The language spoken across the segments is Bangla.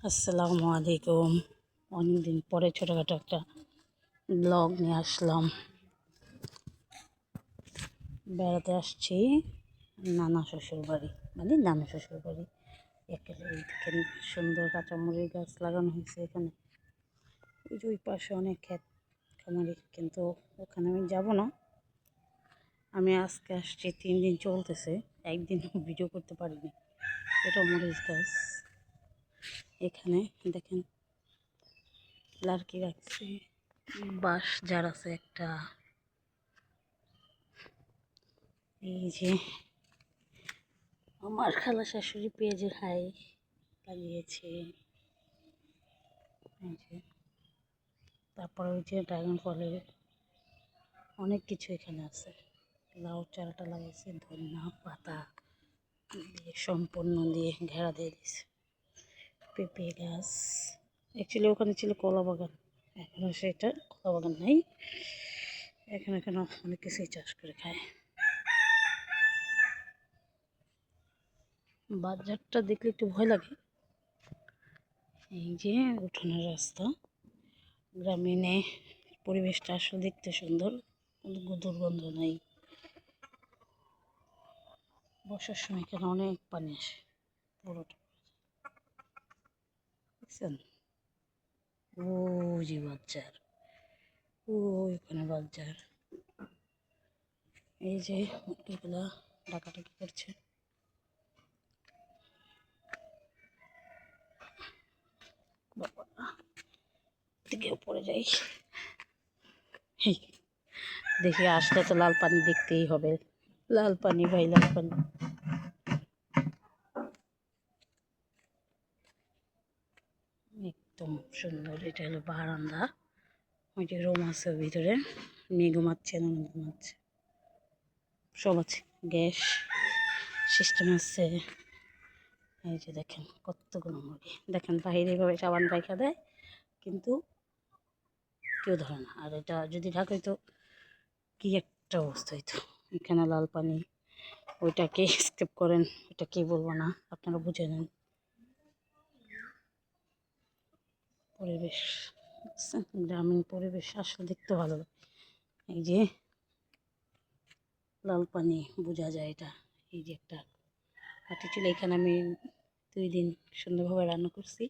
আসসালামু আলাইকুম। অনেকদিন পরে ছোটোখাটো একটা ব্লগ নিয়ে আসলাম। বেড়াতে আসছি নানা শ্বশুর বাড়ি, নানা শ্বশুর বাড়ি। এখানে দেখেন সুন্দর কাঁচামরিচ গাছ লাগানো হয়েছে এখানে। এই যে ওই পাশে অনেক ক্ষেত খামারি, কিন্তু ওখানে আমি যাব না। আমি আজকে আসছি, 3 দিন চলতেছে, একদিন ভিডিও করতে পারিনি। এটা মরিচ গাছ। এখানে দেখেন লার্কি রাখছি, বাঁশ ঝাড় আছে একটা। এই যে আমার খালা শাশুড়ি পেঁয়াজের হাই লাগিয়েছে। এই যে তারপর ওই যে ড্রাগন ফলের অনেক কিছু এখানে আছে। লাউ চারাটা লাগিয়েছে, ধনিয়া পাতা দিয়ে সম্পূর্ণ দিয়ে ঘেরা দিয়ে দিয়েছে। পেঁপে গাছ, অ্যাকচুয়ালি ওখানে ছিল কলা বাগান, এখনও সেটা কলা বাগান নেই। এখানে অনেক কিছুই চাষ করে খায়। বাজারটা দেখলে একটু ভয় লাগে। এই যে উঠোনের রাস্তা, গ্রামীণে পরিবেশটা আসলে দেখতে সুন্দর, কিন্তু দুর্গন্ধ নাই। বর্ষার সময় এখানে অনেক পানি আসে পুরোটা, বুঝছেন? ও যে বাজার, ওইখানে বাজার। এই যে মুরগিগুলা ডাকাডাকি করছে। দিকে পড়ে যাই। দেখি আসলে তো লাল পানি দেখতেই হবে। লাল পানি ভাই, লাল পানি। একদম সুন্দর। এটা হলো বারান্দা। ওই যে রুম আছে ভিতরে, মেয়ে ঘুমাচ্ছে, ননদ ঘুমাচ্ছে, সব আছে। গ্যাস সিস্টেম আছে। এই যে দেখেন কতগুলো মুরগি। দেখেন বাইরে এভাবে সাবান পাইখা দেয়, কিন্তু কেউ ধরে না। আর এটা যদি ঢাকা হইতো কি একটা অবস্থা হইতো। এখানে লাল পানি, ওইটাকে স্কিপ করেন, ওইটা কি বলবো না, আপনারা বুঝে নেন। পরিবেশ, গ্রামীণ পরিবেশ আসলে দেখতে ভালো লাগে। এই যে লাল পানি বোঝা যায় এটা। এই যে একটা হাতি ছিল এখানে, আমি 2 দিন সুন্দরভাবে রান্না করছি,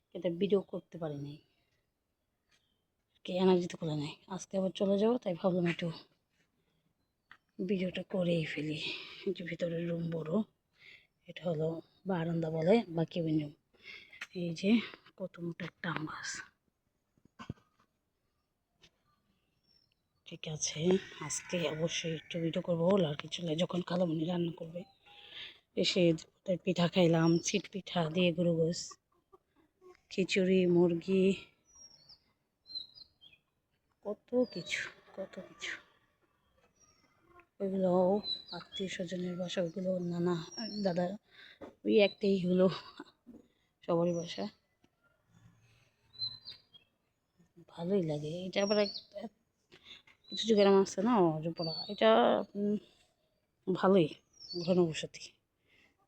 কিন্তু ভিডিও করতে পারিনি, এনার্জি তো খোলা নাই। আজকে আবার চলে যাবো, তাই ভাবলাম একটু ভিডিওটা করেই ফেলি। যে ভিতরের রুম বড়, এটা হলো বারান্দা বলে বা কেবিন রুম। এই যে কত মোটা একটা আম গাছ। ঠিক আছে, আজকে অবশ্যই একটু ভিডিও করবো। আর কিছু যখন খালামণি রান্না করবে, এসে পিঠা খাইলাম, চিট পিঠা দিয়ে গরু গোস, খিচুড়ি, মুরগি, কত কিছু কত কিছু। ওইগুলো আত্মীয় স্বজনের বাসা, ওইগুলো নানা দাদা, ওই একটাই হলো সবারই বাসা। ভালোই লাগে। এটা আবার কিছু কিছু গ্রাম আছে না অজপাড়া, এটা ভালোই ঘনবসতি।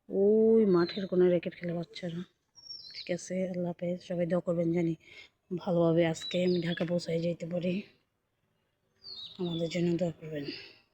ওই মাঠের কোনো র্যাকেট খেলে বাচ্চারা। ঠিক আছে, আল্লাহ হাফেজ। সবাই দোয়া করবেন জানি ভালোভাবে আজকে আমি ঢাকা পৌঁছায় যেতে পারি। আমাদের জন্য দোয়া করবেন।